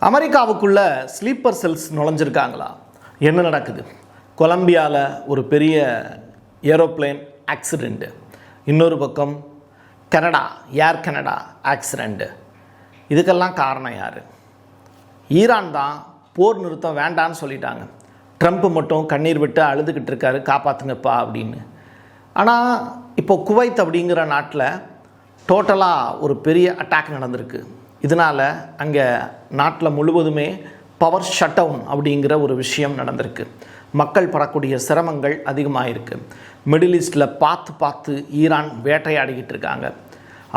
அமெரிக்காவுக்குள்ள sleeper cells நுழைஞ்சிருக்காங்களா? என்ன நடக்குது? கொலம்பியாவில் ஒரு பெரிய ஏரோப்ளேன் ஆக்சிடெண்ட்டு, இன்னொரு பக்கம் ஏர் கனடா ஆக்சிடெண்ட்டு. இதுக்கெல்லாம் காரணம் யார்? ஈரான் தான் போர் நிறுத்தம் வேண்டான்னு சொல்லிட்டாங்க. ட்ரம்ப் மட்டும் கண்ணீர் விட்டு அழுதுகிட்டு இருக்காரு, காப்பாற்றுங்கப்பா அப்படின்னு. ஆனால் இப்போ குவைத் அப்படிங்கிற நாட்டில் டோட்டலாக ஒரு பெரிய அட்டாக் நடந்திருக்கு. இதனால் அங்கே நாட்டில் முழுவதுமே பவர் ஷட் டவுன் அப்படிங்கிற ஒரு விஷயம் நடந்திருக்கு. மக்கள் படக்கூடிய சிரமங்கள் அதிகமாக இருக்குது. மிடில் ஈஸ்டில் பார்த்து ஈரான் வேட்டையாடிக்கிட்டு இருக்காங்க.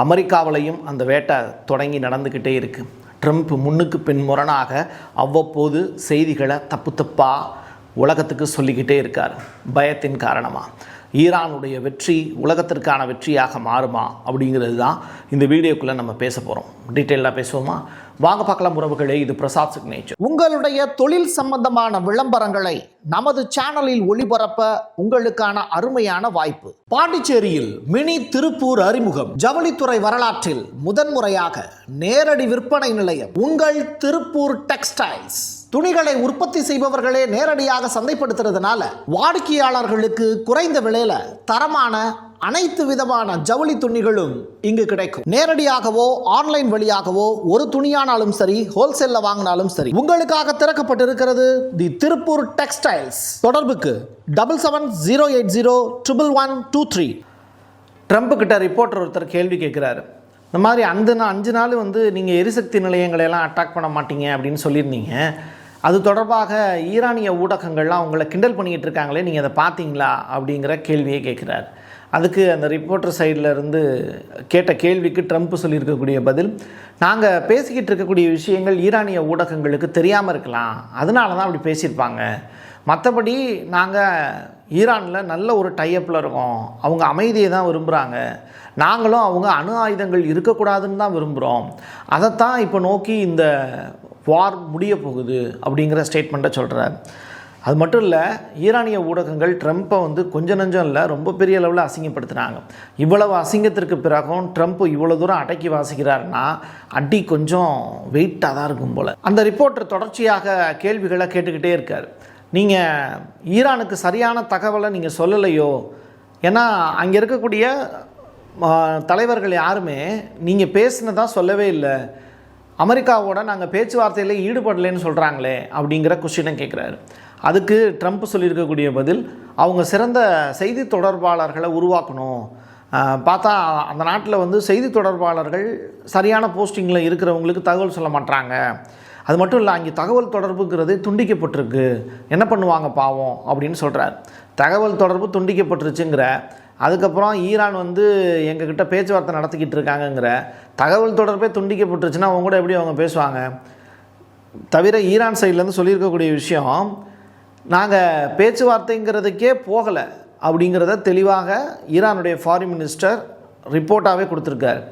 அமெரிக்காவிலையும் அந்த வேட்டை தொடங்கி நடந்துக்கிட்டே இருக்குது. ட்ரம்ப் முன்னுக்கு பின் முரணாக அவ்வப்போது செய்திகளை தப்பாக உலகத்துக்கு சொல்லிக்கிட்டே இருக்கார். பயத்தின் காரணமாக ஈரானுடைய வெற்றி உலகத்திற்கான வெற்றியாக மாறுமா அப்படிங்கிறது தான் இந்த வீடியோக்குள்ளே நம்ம பேச போகிறோம். டீட்டெயிலாக பேசுவோமா? வாங்க பார்க்கலாம் உறவுகளே. இது பிரசாத் சிக்னேச்சர். உங்களுடைய தொழில் சம்பந்தமான விளம்பரங்களை நமது சேனலில் ஒளிபரப்ப உங்களுக்கான அருமையான வாய்ப்பு. பாண்டிச்சேரியில் மினி திருப்பூர் அறிமுகம். ஜவுளித்துறை வரலாற்றில் முதன்முறையாக நேரடி விற்பனை நிலையம் உங்கள் திருப்பூர் டெக்ஸ்டைல்ஸ். துணிகளை உற்பத்தி செய்பவர்களே நேரடியாக சந்தைப்படுத்துறதுனால வாடிக்கையாளர்களுக்கு குறைந்த விலையில தரமான அனைத்து விதமான ஜவுளி துணிகளும் இங்கு கிடைக்கும். நேரடியாகவோ ஆன்லைன் வழியாகவோ ஒரு துணியானாலும் சரி, ஹோல்சேல்ல வாங்கினாலும் சரி, உங்களுக்காக திறக்கப்பட்டிருக்கிறது தி திருப்பூர் டெக்ஸ்டைல்ஸ். தொடர்புக்கு 7708011123. ட்ரம்ப் கிட்ட ரிப்போர்ட்டர் ஒருத்தர் கேள்வி கேட்குறாரு. இந்த மாதிரி 5 நாள் நீங்கள் எரிசக்தி நிலையங்களை எல்லாம் அட்டாக் பண்ண மாட்டீங்க அப்படின்னு சொல்லியிருந்தீங்க. அது தொடர்பாக ஈரானிய ஊடகங்கள்லாம் உங்களை கிண்டல் பண்ணிக்கிட்டு இருக்காங்களே, நீங்கள் அதை பார்த்தீங்களா அப்படிங்கிற கேள்வியை கேட்குறாரு. அதுக்கு அந்த ரிப்போர்ட்டர் சைடில் இருந்து கேட்ட கேள்விக்கு ட்ரம்ப் சொல்லியிருக்கக்கூடிய பதில், நாங்கள் பேசிக்கிட்டு இருக்கக்கூடிய விஷயங்கள் ஈரானிய ஊடகங்களுக்கு தெரியாமல் இருக்கலாம், அதனால தான் அப்படி பேசியிருப்பாங்க. மற்றபடி நாங்கள் ஈரானில் நல்ல ஒரு டைப்பில் இருக்கோம். அவங்க அமைதியை தான் விரும்புகிறாங்க. நாங்களும் அவங்க அணு ஆயுதங்கள் இருக்கக்கூடாதுன்னு தான் விரும்புகிறோம். அதைத்தான் இப்போ நோக்கி இந்த வார் முடிய போகுது அப்படிங்கிற ஸ்டேட்மெண்ட்டை சொல்கிறார். அது மட்டும் இல்லை, ஈரானிய ஊடகங்கள் ட்ரம்ப்பை கொஞ்சம் நஞ்சம் இல்லை, ரொம்ப பெரிய அளவில் அசிங்கப்படுத்துகிறாங்க. இவ்வளவு அசிங்கத்திற்கு பிறகும் ட்ரம்ப் இவ்வளோ தூரம் அடக்கி வாசிக்கிறாருன்னா அடி கொஞ்சம் வெயிட்டாக தான் இருக்கும் போல். அந்த ரிப்போர்ட்டர் தொடர்ச்சியாக கேள்விகளை கேட்டுக்கிட்டே இருக்கார். நீங்கள் ஈரானுக்கு சரியான தகவலை நீங்கள் சொல்லலையோ? ஏன்னா அங்கே இருக்கக்கூடிய தலைவர்கள் யாருமே நீங்கள் பேசினதா சொல்லவே இல்லை. அமெரிக்காவோட நாங்கள் பேச்சுவார்த்தையில் ஈடுபடலைன்னு சொல்கிறாங்களே அப்படிங்கிற கொஸ்டினை கேட்குறாரு. அதுக்கு ட்ரம்ப் சொல்லியிருக்கக்கூடிய பதில், அவங்க சிறந்த செய்தி தொடர்பாளர்களை உருவாக்கணும். பார்த்தா அந்த நாட்டில் செய்தி தொடர்பாளர்கள் சரியான போஸ்டிங்கில் இருக்கிறவங்களுக்கு தகவல் சொல்ல மாட்டாங்க. அது மட்டும் இல்லை, அங்கே தகவல் தொடர்புங்கிறது துண்டிக்கப்பட்டிருக்கு, என்ன பண்ணுவாங்க பாவம் அப்படின்னு சொல்கிறார். தகவல் தொடர்பு துண்டிக்கப்பட்டுருச்சுங்கிற, அதுக்கப்புறம் ஈரான் எங்ககிட்ட பேச்சுவார்த்தை நடத்திக்கிட்டு இருக்காங்கங்கிற, தகவல் தொடர்பே துண்டிக்கப்பட்டுருச்சுன்னா அவங்க கூட எப்படி அவங்க பேசுவாங்க? தவிர ஈரான் சைட்லேருந்து சொல்லியிருக்கக்கூடிய விஷயம், நாங்கள் பேச்சுவார்த்தைங்கிறதுக்கே போகலை அப்படிங்கிறத தெளிவாக ஈரானுடைய ஃபாரின் மினிஸ்டர் ரிப்போர்ட்டாகவே கொடுத்துருக்காரு.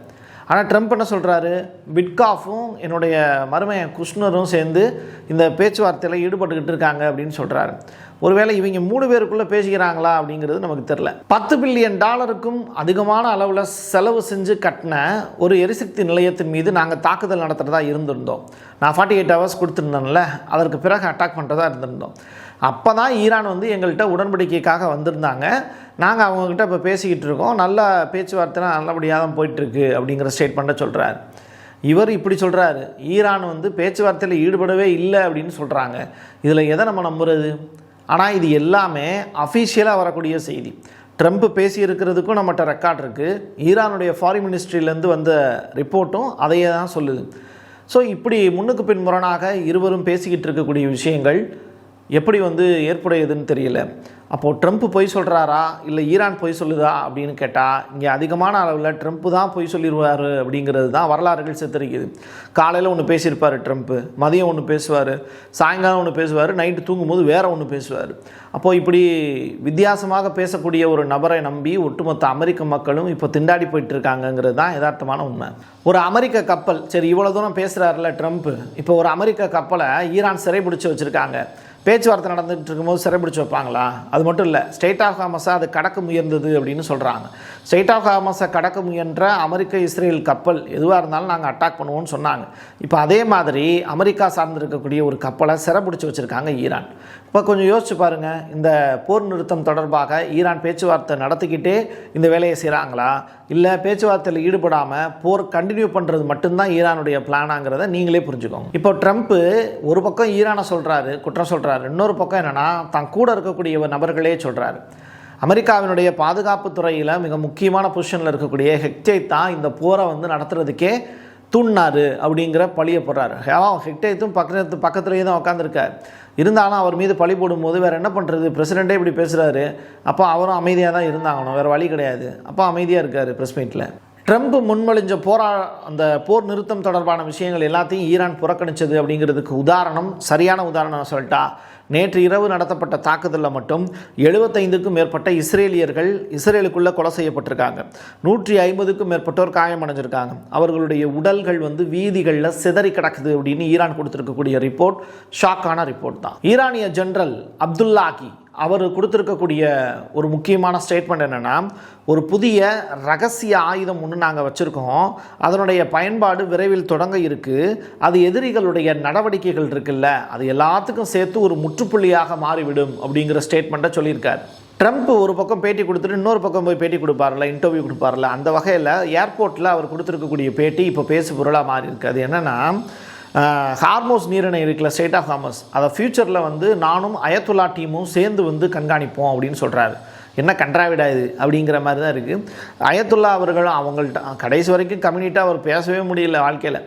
ஆனால் ட்ரம்ப் என்ன சொல்கிறாரு? விட்காஃபும் என்னுடைய மருமையன் குஷ்னரும் சேர்ந்து இந்த பேச்சுவார்த்தையில் ஈடுபட்டுக்கிட்டு இருக்காங்க அப்படின்னு சொல்கிறாரு. ஒருவேளை இவங்க 3 பேருக்குள்ளே பேசிக்கிறாங்களா அப்படிங்கிறது நமக்கு தெரில. $10 பில்லியன் அதிகமான அளவில் செலவு செஞ்சு கட்டின ஒரு எரிசக்தி நிலையத்தின் மீது நாங்கள் தாக்குதல் நடத்துகிறதா இருந்திருந்தோம். நான் 48 ஹவர்ஸ் கொடுத்துருந்தேன்ல, அதற்கு பிறகு அட்டாக் பண்ணுறதா இருந்திருந்தோம். அப்போ தான் ஈரான் எங்கள்கிட்ட உடன்படிக்கைக்காக வந்திருந்தாங்க. நாங்கள் அவங்கக்கிட்ட இப்போ பேசிக்கிட்டு இருக்கோம், நல்ல பேச்சுவார்த்தைலாம் நல்லபடியாக தான் போயிட்டுருக்கு அப்படிங்கிற ஸ்டேட்மெண்ட்டை சொல்கிறார். இவர் இப்படி சொல்கிறாரு, ஈரான் பேச்சுவார்த்தையில் ஈடுபடவே இல்லை அப்படின்னு சொல்கிறாங்க. இதில் எதை நம்ம நம்புறது? ஆனால் இது எல்லாமே அஃபீஷியலாக வரக்கூடிய செய்தி. ட்ரம்ப் பேசியிருக்கிறதுக்கும் நம்மகிட்ட ரெக்கார்ட் இருக்குது. ஈரானுடைய ஃபாரின் மினிஸ்ட்ரியிலேருந்து வந்த ரிப்போர்ட்டும் அதையே தான் சொல்லுது. ஸோ இப்படி முன்னுக்கு பின் முரணாக இருவரும் பேசிக்கிட்டு இருக்கக்கூடிய விஷயங்கள் எப்படி ஏற்புடையதுன்னு தெரியல. அப்போது ட்ரம்ப் பொய் சொல்கிறாரா இல்லை ஈரான் பொய் சொல்லுதா அப்படின்னு கேட்டால், இங்கே அதிகமான அளவில் ட்ரம்ப் தான் பொய் சொல்லிடுவார் அப்படிங்கிறது தான் வரலாறுகள் சித்தரிக்குது. காலையில் ஒன்று பேசியிருப்பார் ட்ரம்ப்பு, மதியம் ஒன்று பேசுவார், சாயங்காலம் ஒன்று பேசுவார், நைட்டு தூங்கும்போது வேறு ஒன்று பேசுவார். அப்போது இப்படி வித்தியாசமாக பேசக்கூடிய ஒரு நபரை நம்பி ஒட்டுமொத்த அமெரிக்க மக்களும் இப்போ திண்டாடி போயிட்டு இருக்காங்கங்கிறது தான் யதார்த்தமான உண்மை. ஒரு அமெரிக்க கப்பல், சரி இவ்வளோ தூரம் பேசுகிறாருல ட்ரம்ப்பு, இப்போ ஒரு அமெரிக்க கப்பலை ஈரான் சிறைபிடிச்சு வச்சுருக்காங்க. பேச்சுவார்த்தை நடந்துகிட்டு இருக்கும்போது சிறைபிடிச்சு வைப்பாங்களா? அது மட்டும் இல்லை, ஸ்ட்ரெய்ட் ஆஃப் ஹார்மஸை அது கடக்க முயர்ந்தது அப்படின்னு சொல்கிறாங்க. ஸ்ட்ரெய்ட் ஆஃப் ஹார்மஸை கடக்க முயன்ற அமெரிக்க இஸ்ரேல் கப்பல் எதுவாக இருந்தாலும் நாங்கள் அட்டாக் பண்ணுவோம்னு சொன்னாங்க. இப்போ அதே மாதிரி அமெரிக்கா சார்ந்திருக்கக்கூடிய ஒரு கப்பலை சிறைபிடிச்சு வச்சுருக்காங்க ஈரான். இப்போ கொஞ்சம் யோசிச்சு பாருங்கள், இந்த போர் நிறுத்தம் தொடர்பாக ஈரான் பேச்சுவார்த்தை நடத்திக்கிட்டே இந்த வேலையை செய்கிறாங்களா, இல்லை பேச்சுவார்த்தையில் ஈடுபடாமல் போர் கண்டினியூ பண்ணுறது மட்டும்தான் ஈரானுடைய பிளானாங்கிறத நீங்களே புரிஞ்சுக்கோங்க. இப்போ ட்ரம்ப்பு ஒரு பக்கம் ஈரானை சொல்கிறாரு, குற்றம் சொல்கிறாரு, இன்னொரு பக்கம் என்னென்னா தான் கூட இருக்கக்கூடிய நபர்களே சொல்கிறாரு. அமெரிக்காவினுடைய பாதுகாப்பு துறையில் மிக முக்கியமான பொசிஷனில் இருக்கக்கூடிய ஹெக்டேட் தான் இந்த போரை நடத்துறதுக்கே தூண்டினார் அப்படிங்கிற பழியை போடுறாரு. ஹெக்டேத்தும் பக்கத்துலேயே தான் உட்காந்துருக்கார். இருந்தாலும் அவர் மீது பழி போடும்போது வேறு என்ன பண்ணுறது, பிரசிடெண்ட்டே இப்படி பேசுகிறாரு, அப்போ அவரும் அமைதியாக தான் இருந்தாங்கணும், வேறு வழி கிடையாது. அப்போ அமைதியாக இருக்கார் ப்ரெஸ் மீட்டில். ட்ரம்ப் முன்மொழிஞ்ச அந்த போர் நிறுத்தம் தொடர்பான விஷயங்கள் எல்லாத்தையும் ஈரான் புறக்கணித்தது அப்படிங்கிறதுக்கு சரியான உதாரணம் சொல்லிட்டா, நேற்று இரவு நடத்தப்பட்ட தாக்குதலில் மட்டும் 75க்கும் மேற்பட்ட இஸ்ரேலியர்கள் இஸ்ரேலுக்குள்ளே கொலை செய்யப்பட்டிருக்காங்க. 150க்கும் மேற்பட்டோர் காயமடைஞ்சிருக்காங்க. அவர்களுடைய உடல்கள் வீதிகளில் சிதறி கிடக்குது அப்படின்னு ஈரான் கொடுத்துருக்கக்கூடிய ரிப்போர்ட் ஷாக்கான ரிப்போர்ட் தான். ஈரானிய ஜெனரல் அப்துல்லாஹி அவர் கொடுத்துருக்கக்கூடிய ஒரு முக்கியமான ஸ்டேட்மெண்ட் என்னென்னா, ஒரு புதிய ரகசிய ஆயுதம் ஒன்று நாங்கள் வச்சுருக்கோம், அதனுடைய பயன்பாடு விரைவில் தொடங்க இருக்குது, அது எதிரிகளுடைய நடவடிக்கைகள் இருக்குல்ல அது எல்லாத்துக்கும் சேர்த்து ஒரு முற்றுப்புள்ளியாக மாறிவிடும் அப்படிங்கிற ஸ்டேட்மெண்ட்டை சொல்லியிருக்கார். ட்ரம்ப் ஒரு பக்கம் பேட்டி கொடுத்துட்டு இன்னொரு பக்கம் போய் பேட்டி கொடுப்பார்ல, இன்டர்வியூ கொடுப்பார்ல, அந்த வகையில் ஏர்போர்ட்டில் அவர் கொடுத்துருக்கக்கூடிய பேட்டி இப்போ பேசு பொருளாக மாறி இருக்குது. அது என்னென்னா, ஹார்மோஸ் நீரிணை இருக்குல்ல, ஸ்ட்ரெய்ட் ஆஃப் ஹார்மஸ், அதை ஃப்யூச்சரில் நானும் அயத்துல்லா டீமும் சேர்ந்து கண்காணிப்போம் அப்படின்னு சொல்கிறாரு. என்ன கன்றாவிடா இது அப்படிங்கிற மாதிரி தான் இருக்குது. அயத்துல்லா அவர்களும் அவங்கள்ட்ட கடைசி வரைக்கும் கம்யூனிட்டாக அவர் பேசவே முடியல வாழ்க்கையில்.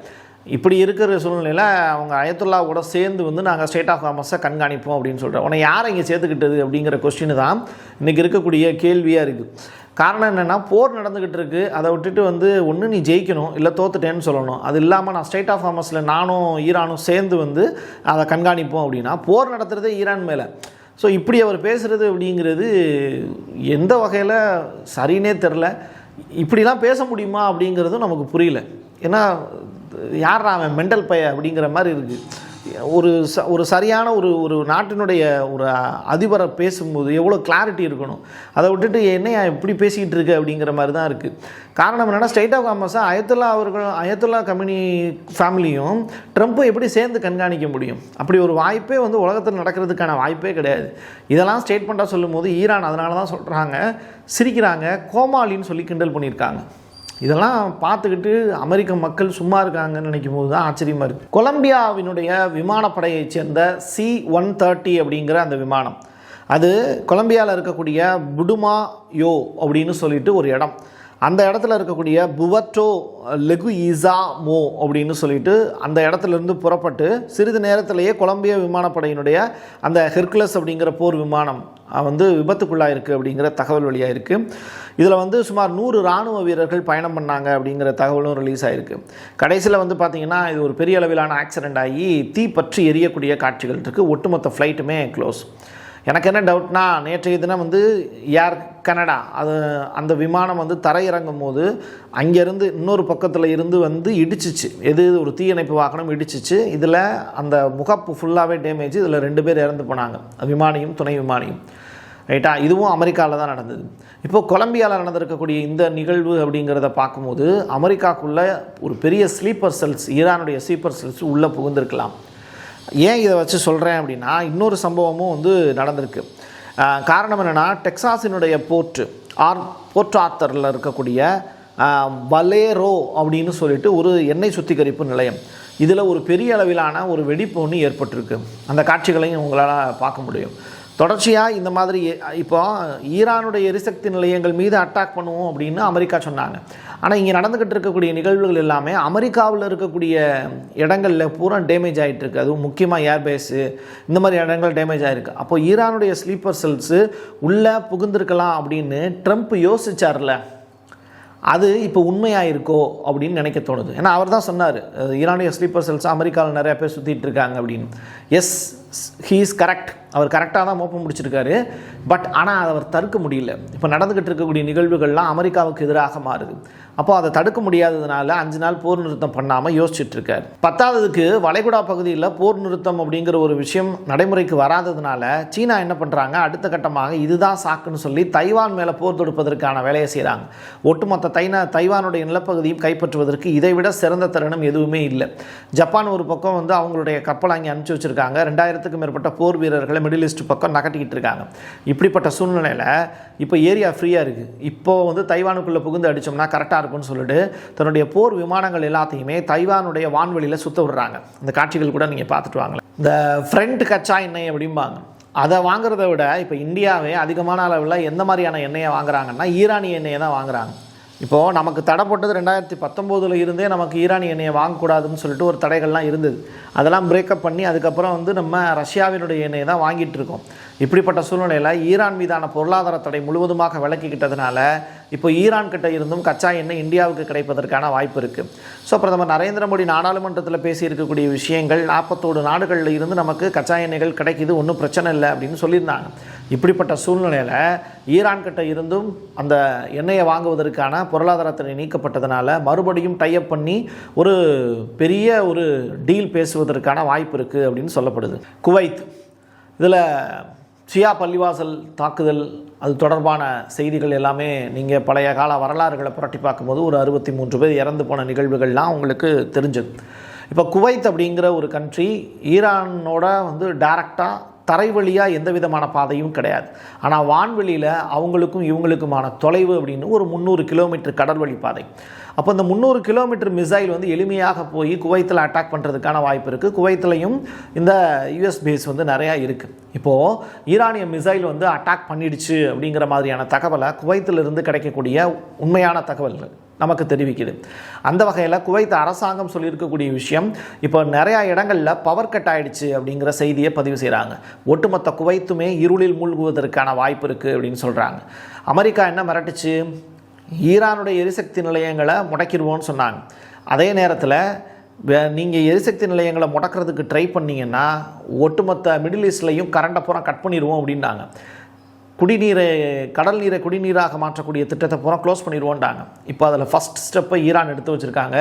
இப்படி இருக்கிற சூழ்நிலையில் அவங்க அயத்துல்லா கூட சேர்ந்து நாங்கள் ஸ்ட்ரெய்ட் ஆஃப் ஹார்மஸை கண்காணிப்போம் அப்படின்னு சொல்கிறோம். உன்னை யாரை இங்கே சேர்த்துக்கிட்டது அப்படிங்கிற கொஸ்டின் தான் இன்றைக்கி இருக்கக்கூடிய கேள்வியாக இருக்குது. காரணம் என்னென்னா, போர் நடந்துக்கிட்டு இருக்குது, அதை விட்டுட்டு ஒன்று நீ ஜெயிக்கணும் இல்லை தோத்துட்டேன்னு சொல்லணும். அது இல்லாமல் நான் ஸ்ட்ரெய்ட் ஆஃப் ஹார்மஸில் நானும் ஈரானும் சேர்ந்து அதை கண்காணிப்போம் அப்படின்னா போர் நடத்துகிறதே ஈரான் மேலே. ஸோ இப்படி அவர் பேசுகிறது அப்படிங்கிறது எந்த வகையில் சரின்னே தெரில. இப்படிலாம் பேச முடியுமா அப்படிங்கிறதும் நமக்கு புரியல. ஏன்னா யார் அவன் மெண்டல் பைய அப்படிங்கிற மாதிரி இருக்குது. ஒரு சரியான ஒரு நாட்டினுடைய ஒரு அதிபரை பேசும்போது எவ்வளோ கிளாரிட்டி இருக்கணும், அதை விட்டுட்டு என்னையா இப்படி பேசிக்கிட்டு இருக்கு அப்படிங்கிற மாதிரி தான் இருக்குது. காரணம் என்னென்னா, ஸ்ட்ரெய்ட் ஆஃப் ஹார்மஸை அயத்துல்லா கம்பெனி ஃபேமிலியும் ட்ரம்ப்பும் எப்படி சேர்ந்து கண்காணிக்க முடியும்? அப்படி ஒரு வாய்ப்பே உலகத்தில் நடக்கிறதுக்கான வாய்ப்பே கிடையாது. இதெல்லாம் ஸ்டேட்மெண்ட்டாக சொல்லும் போது ஈரான் அதனால தான் சொல்கிறாங்க, சிரிக்கிறாங்க, கோமாளின்னு சொல்லி கிண்டல் பண்ணியிருக்காங்க. இதெல்லாம் பார்த்துக்கிட்டு அமெரிக்க மக்கள் சும்மா இருக்காங்கன்னு நினைக்கும் போது தான் ஆச்சரியமாக இருக்குது. கொலம்பியாவினுடைய விமானப்படையைச் சேர்ந்த C-130 அப்படிங்கிற அந்த விமானம், அது கொலம்பியாவில் இருக்கக்கூடிய புடுமாயோ அப்படின்னு சொல்லிட்டு ஒரு இடம், அந்த இடத்துல இருக்கக்கூடிய புவர்டோ லெகுயிசாமோ அப்படின்னு சொல்லிட்டு அந்த இடத்துலேருந்து புறப்பட்டு சிறிது நேரத்திலேயே கொலம்பியா விமானப்படையினுடைய அந்த ஹெர்குலஸ் அப்படிங்கிற போர் விமானம் விபத்துக்குள்ளாயிருக்கு அப்படிங்கிற தகவல் வெளியாக இருக்குது. இதில் சுமார் 100 இராணுவ வீரர்கள் பயணம் பண்ணாங்க அப்படிங்கிற தகவலும் ரிலீஸ் ஆகிருக்கு. கடைசியில் பார்த்திங்கன்னா இது ஒரு பெரிய அளவிலான ஆக்சிடெண்ட் ஆகி தீ பற்றி எரியக்கூடிய காட்சிகள் இருக்குது. ஒட்டுமொத்த ஃப்ளைட்டுமே க்ளோஸ். எனக்கு என்ன டவுட்னா, நேற்றைய தினம் ஏர் கனடா அந்த விமானம் தரையிறங்கும் போது அங்கேருந்து இன்னொரு பக்கத்தில் இருந்து இடிச்சிச்சு. ஒரு தீயணைப்பு வாகனம் இடிச்சிச்சு. இதில் அந்த முகப்பு ஃபுல்லாகவே டேமேஜ். இதில் 2 பேர் இறந்து போனாங்க, விமானியும் துணை விமானியும். ரைட்டா? இதுவும் அமெரிக்காவில் தான் நடந்தது. இப்போது கொலம்பியாவில் நடந்திருக்கக்கூடிய இந்த நிகழ்வு அப்படிங்கிறத பார்க்கும்போது அமெரிக்காவுக்குள்ளே ஒரு பெரிய ஸ்லீப்பர் செல்ஸ், ஈரானுடைய ஸ்லீப்பர் செல்ஸ் உள்ளே புகுந்திருக்கலாம். ஏன் இதை வச்சு சொல்கிறேன் அப்படின்னா, இன்னொரு சம்பவமும் நடந்திருக்கு. காரணம் என்னென்னா, டெக்சாஸினுடைய போர்ட் ஆர்த்தரில் இருக்கக்கூடிய வலேரோ அப்படின்னு சொல்லிட்டு ஒரு எண்ணெய் சுத்திகரிப்பு நிலையம், இதில் ஒரு பெரிய அளவிலான ஒரு வெடிப்பு ஒன்று ஏற்பட்டிருக்கு. அந்த காட்சிகளையும் உங்களால் பார்க்க முடியும். தொடர்ச்சியாக இந்த மாதிரி இப்போ ஈரானுடைய எரிசக்தி நிலையங்கள் மீது அட்டாக் பண்ணுவோம் அப்படின்னு அமெரிக்கா சொன்னாங்க. ஆனால் இங்கே நடந்துக்கிட்டு இருக்கக்கூடிய நிகழ்வுகள் எல்லாமே அமெரிக்காவில் இருக்கக்கூடிய இடங்களில் பூரா டேமேஜ் ஆகிட்டுருக்கு. அதுவும் முக்கியமாக ஏர்பேஸு இந்த மாதிரி இடங்கள் டேமேஜ் ஆகிருக்கு. அப்போ ஈரானுடைய ஸ்லீப்பர் செல்ஸு உள்ளே புகுந்திருக்கலாம் அப்படின்னு ட்ரம்ப் யோசிச்சார்ல, அது இப்போ உண்மையாக இருக்கோ அப்படின்னு நினைக்க தோணுது. ஏன்னா அவர் தான் சொன்னார், ஈரானிய ஸ்லீப்பர் செல்ஸ் அமெரிக்காவில் நிறையா பேர் சுற்றிட்டு இருக்காங்க அப்படின்னு. Yes, he is correct. அவர் கரெக்டாக தான் மோப்பம் முடிச்சிருக்காரு. பட் ஆனால் அதை அவர் தடுக்க முடியல. இப்போ நடந்துக்கிட்டு இருக்கக்கூடிய நிகழ்வுகள்லாம் அமெரிக்காவுக்கு எதிராக மாறுது. அப்போ அதை தடுக்க முடியாததுனால 5 நாள் போர் நிறுத்தம் பண்ணாமல் யோசிச்சுட்டு இருக்காரு. 10வதுக்கு வளைகுடா பகுதியில் போர் நிறுத்தம் அப்படிங்கிற ஒரு விஷயம் நடைமுறைக்கு வராததுனால சீனா என்ன பண்ணுறாங்க, அடுத்த கட்டமாக இதுதான் சாக்குன்னு சொல்லி தைவான் மேலே போர் தொடுப்பதற்கான வேலையை செய்கிறாங்க. ஒட்டுமொத்த தைவானுடைய நிலப்பகுதியும் கைப்பற்றுவதற்கு இதைவிட சிறந்த தருணம் எதுவுமே இல்லை. ஜப்பான் ஒரு பக்கம் வந்து அவங்களுடைய கப்பல் அங்கே அனுப்பிச்சி வச்சுருக்காங்க. 2000க்கும் மேற்பட்ட போர் வீரர்களை மிடில் ஈஸ்ட் பக்கம் நகட்டிக்கிட்டு இருக்காங்க. இப்படிப்பட்ட சூழ்நிலையில் இப்போ ஏரியா ஃப்ரீயாக இருக்குது. இப்போது வந்து தைவானுக்குள்ளே புகுந்து அடித்தோம்னா கரெக்டாக இருக்கும்னு சொல்லிட்டு தன்னுடைய போர் விமானங்கள் எல்லாத்தையுமே தைவானுடைய வான்வெளியில் சுத்த விடுறாங்க. இந்த காட்சிகள் கூட நீங்கள் பார்த்துட்டு வாங்க. இந்த ஃப்ரண்ட் கச்சா எண்ணெய் அப்படிம்பாங்க, அதை வாங்குறத விட இப்போ இந்தியாவே அதிகமான அளவில் எந்த மாதிரியான எண்ணெயை வாங்குறாங்கன்னா ஈரானிய எண்ணெயை தான் வாங்குறாங்க. இப்போது நமக்கு தடை போட்டது 2019 இருந்தே நமக்கு ஈரானிய எண்ணெயை வாங்கக்கூடாதுன்னு சொல்லிட்டு ஒரு தடைகள்லாம் இருந்தது. அதெல்லாம் பிரேக்கப் பண்ணி அதுக்கப்புறம் வந்து நம்ம ரஷ்யாவினுடைய எண்ணெயை தான் வாங்கிட்டு இருக்கோம். இப்படிப்பட்ட சூழ்நிலையில் ஈரான் மீதான பொருளாதார தடை முழுவதுமாக விலக்கிக்கிட்டதுனால இப்போ ஈரான் கிட்ட இருந்தும் கச்சா எண்ணெய் இந்தியாவுக்கு கிடைப்பதற்கான வாய்ப்பு இருக்குது. ஸோ பிரதமர் நரேந்திர மோடி நாடாளுமன்றத்தில் பேசியிருக்கக்கூடிய விஷயங்கள் 41 நாடுகளில் இருந்து நமக்கு கச்சா எண்ணெய்கள் கிடைக்கிது, ஒன்றும் பிரச்சனை இல்லை அப்படின்னு சொல்லியிருந்தாங்க. இப்படிப்பட்ட சூழ்நிலையில் ஈரான் கிட்ட இருந்தும் அந்த எண்ணெயை வாங்குவதற்கான பொருளாதார தடை நீக்கப்பட்டதுனால மறுபடியும் டைப் பண்ணி ஒரு பெரிய ஒரு டீல் பேசுவதற்கான வாய்ப்பு இருக்குது அப்படின்னு சொல்லப்படுது. குவைத், இதில் ஷியா பள்ளிவாசல் தாக்குதல் அது தொடர்பான செய்திகள் எல்லாமே நீங்கள் பழைய கால வரலாறுகளை புரட்டி பார்க்கும்போது ஒரு 63 பேர் இறந்து போன நிகழ்வுகள்லாம் உங்களுக்கு தெரிஞ்சது. இப்போ குவைத் அப்படிங்கிற ஒரு கண்ட்ரி ஈரானோட வந்து டைரக்டாக தரை வழியாக எந்த விதமான பாதையும் கிடையாது. ஆனால் வான்வெளியில் அவங்களுக்கும் இவங்களுக்குமான தொலைவு அப்படின்னு ஒரு 300 கிலோமீட்டர் கடல்வழி பாதை. அப்போ இந்த 300 கிலோமீட்டர் மிசைல் வந்து எளிமையாக போய் குவைத்தில் அட்டாக் பண்ணுறதுக்கான வாய்ப்பு இருக்குது. குவைத்திலையும் இந்த யூஎஸ் பேஸ் வந்து நிறையா இருக்குது. இப்போது ஈரானிய மிசைல் வந்து அட்டாக் பண்ணிடுச்சு அப்படிங்கிற மாதிரியான தகவலை குவைத்திலிருந்து கிடைக்கக்கூடிய உண்மையான தகவல்கள் நமக்கு தெரிவிக்குது. அந்த வகையில் குவைத் அரசாங்கம் சொல்லியிருக்கக்கூடிய விஷயம், இப்போ நிறையா இடங்களில் பவர் கட் ஆகிடுச்சு அப்படிங்கிற செய்தியை பதிவு செய்கிறாங்க. ஒட்டுமொத்த குவைத்துமே இருளில் மூழ்குவதற்கான வாய்ப்பு இருக்குது அப்படின்னு சொல்கிறாங்க. அமெரிக்கா என்ன மிரட்டுச்சு, ஈரானுடைய எரிசக்தி நிலையங்களை முடக்கிடுவோன்னு சொன்னாங்க. அதே நேரத்தில் நீங்கள் எரிசக்தி நிலையங்களை முடக்கிறதுக்கு ட்ரை பண்ணிங்கன்னா ஒட்டுமொத்த மிடில் ஈஸ்ட்லையும் கரண்டை பூரா கட் பண்ணிடுவோம் அப்படின்னாங்க. குடிநீரை கடல் நீரை குடிநீராக மாற்றக்கூடிய திட்டத்தை பூரா க்ளோஸ் பண்ணிடுவோன்ட்டாங்க. இப்போ அதில் ஃபஸ்ட் ஸ்டெப்பை ஈரான் எடுத்து வச்சுருக்காங்க.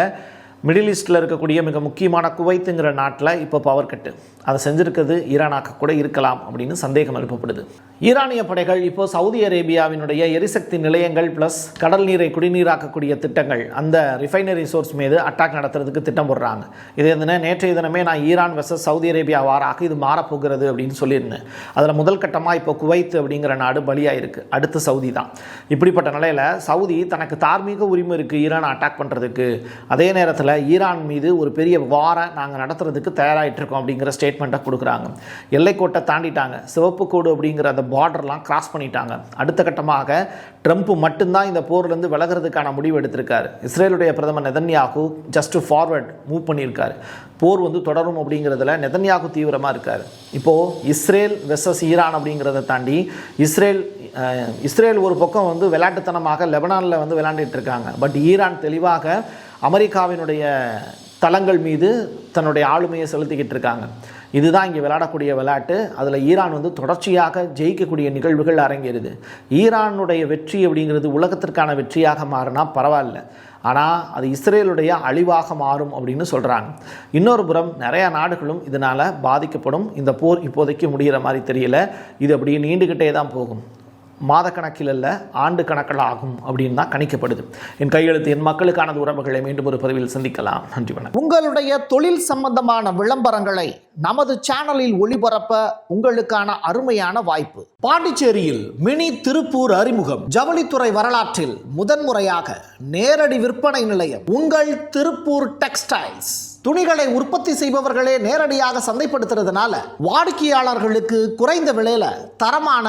மிடில் ஈஸ்ட்டில் இருக்கக்கூடிய மிக முக்கியமான குவைத்துங்கிற நாட்டில் இப்போ பவர் கட்டு அதை செஞ்சுருக்கிறது ஈரானாக கூட இருக்கலாம் அப்படின்னு சந்தேகம் எழுப்பப்படுது. ஈரானிய படைகள் இப்போ சவுதி அரேபியாவினுடைய எரிசக்தி நிலையங்கள் ப்ளஸ் கடல் நீரை குடிநீராக்கக்கூடிய திட்டங்கள் அந்த ரிஃபைனரி சோர்ஸ் மீது அட்டாக் நடத்துறதுக்கு திட்டம் போடுறாங்க. இது நேற்றைய தினமே நான் ஈரான் வெர்சஸ் சவுதி அரேபியா வாராக இது மாறப்போகிறது அப்படின்னு சொல்லியிருந்தேன். அதில் முதல் கட்டமாக இப்போ குவைத் அப்படிங்கிற நாடு பலியாக இருக்குது, அடுத்து சவுதி தான். இப்படிப்பட்ட நிலையில் சவுதி தனக்கு தார்மீக உரிமை இருக்குது ஈரான் அட்டாக் பண்ணுறதுக்கு, அதே நேரத்தில் ஈரான் மீது ஒரு பெரிய வாரை நாங்கள் நடத்துறதுக்கு தயாராகிட்டு இருக்கோம் அப்படிங்கிற ஸ்டேட்மெண்ட்டை கொடுக்குறாங்க. எல்லைக்கோட்டை தாண்டிட்டாங்க, சிவப்பு கோடு அப்படிங்கிற அந்த பார்டர்லாம் கிராஸ் பண்ணிட்டாங்க. அடுத்த கட்டமாக ட்ரம்ப் மட்டும்தான் இந்த போர்லேருந்து விலகிறதுக்கான முடிவு எடுத்திருக்காரு. இஸ்ரேலுடைய பிரதமர் நெதன்யாகு ஜஸ்ட் ஃபார்வர்ட் மூவ் பண்ணியிருக்காரு. போர் வந்து தொடரும் அப்படிங்கிறதுல நெதன்யாகு தீவிரமாக இருக்கார். இப்போது இஸ்ரேல் வெர்சஸ் ஈரான் அப்படிங்கிறத தாண்டி இஸ்ரேல் ஒரு பக்கம் வந்து விளையாட்டுத்தனமாக லெபனானில் வந்து விளையாண்டுட்டு இருக்காங்க. பட் ஈரான் தெளிவாக அமெரிக்காவினுடைய தளங்கள் மீது தன்னுடைய ஆளுமையை செலுத்திக்கிட்டு இருக்காங்க. இதுதான் இங்கே விளையாடக்கூடிய விளையாட்டு. அதில் ஈரான் வந்து தொடர்ச்சியாக ஜெயிக்கக்கூடிய நிகழ்வுகள் அரங்கேறுது. ஈரானுடைய வெற்றி அப்படிங்கிறது உலகத்திற்கான வெற்றியாக மாறினா பரவாயில்ல, ஆனால் அது இஸ்ரேலுடைய அழிவாக மாறும் அப்படின்னு சொல்கிறாங்க. இன்னொரு புறம் நிறையா நாடுகளும் இதனால் பாதிக்கப்படும். இந்த போர் இப்போதைக்கு முடிகிற மாதிரி தெரியல, இது அப்படியே நீண்டுக்கிட்டே தான் போகும். மாதக்கணக்கில் அல்ல, ஆண்டு கணக்கில் ஆகும் அப்படின்னு தான் கணிக்கப்படுது. என் கையெழுத்து என் மக்களுக்கானது உறவுகளை மீண்டும் ஒரு பதிவில் சந்திக்கலாம். நன்றி, வணக்கம். உங்களுடைய தொழில் சம்பந்தமான விளம்பரங்களை நமது சேனலில் ஒளிபரப்ப உங்களுக்கான அருமையான வாய்ப்பு. பாண்டிச்சேரியில் மினி திருப்பூர் அறிமுகம். ஜவுளித்துறை வரலாற்றில் முதன்முறையாக நேரடி விற்பனை நிலையம் உங்கள் திருப்பூர் டெக்ஸ்டைல்ஸ். துணிகளை உற்பத்தி செய்பவர்களே நேரடியாக சந்தைப்படுத்துறதுனால வாடிக்கையாளர்களுக்கு குறைந்த விலையில தரமான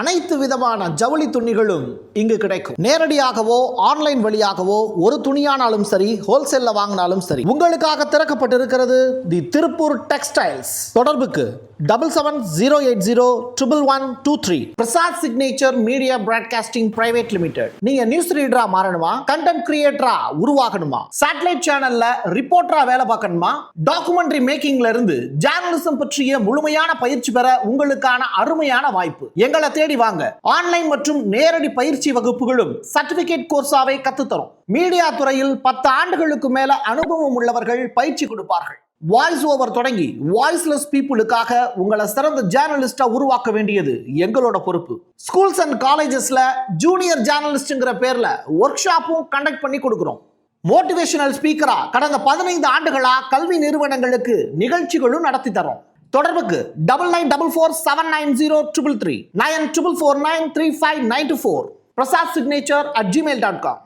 அனைத்து விதமான ஜவுளி துணிகளும் இங்கு கிடைக்கும். நேரடியாகவோ ஆன்லைன் வழியாகவோ ஒரு துணியானாலும் சரி, ஹோல்சேல்ல வாங்கினாலும் சரி, உங்களுக்காக திறக்கப்பட்டிருக்கிறது தி திருப்பூர் டெக்ஸ்டைல்ஸ். தொடர்புக்கு 7708011123. Prasad signature media broadcasting private limited. நீங்க நியூஸ் ரீடரா மாறணுமா, கண்டென்ட் கிரியேட்டரா உருவாகணுமா, சேட்டலைட் சேனல்ல ரிப்போர்ட்டரா வேலை பார்க்கணுமா, டாக்குமெண்ட்ரி மேக்கிங்ல இருந்து ஜேர்னலிசம் பற்றிய முழுமையான பயிற்சி பெற உங்களுக்கான அருமையான வாய்ப்பு. எங்களை தேடி வாங்க. ஆன்லைன் மற்றும் நேரடி பயிற்சி வகுப்புகளும் சர்டிபிகேட் கோர்ஸாவே கத்துத்தரும். மீடியா துறையில் 10 ஆண்டுகளுக்கு மேல அனுபவம் உள்ளவர்கள் பயிற்சி கொடுப்பார்கள். வாய்ஸ் ஓவர் தொடங்கி வாய்ஸ்லெஸ் பீப்புளுக்காக உங்களை சிறந்த ஜேர்னலிஸ்டா உருவாக்க வேண்டியது எங்களோட பொறுப்பு. ஸ்கூல்ஸ் அண்ட் காலேஜஸ்ல ஜூனியர் ஜேர்னலிஸ்ட்ங்கிற பேர்ல ஒர்க் ஷாப்பும் கண்டக்ட் பண்ணி கொடுக்கிறோம். மோட்டிவேஷனல் ஸ்பீக்கரா கடந்த 15 ஆண்டுகளா கல்வி நிறுவனங்களுக்கு நிகழ்ச்சிகளும் நடத்தி தரோம். தொடர்புக்கு 9944790333 94493594. prasad signature@gmail.com.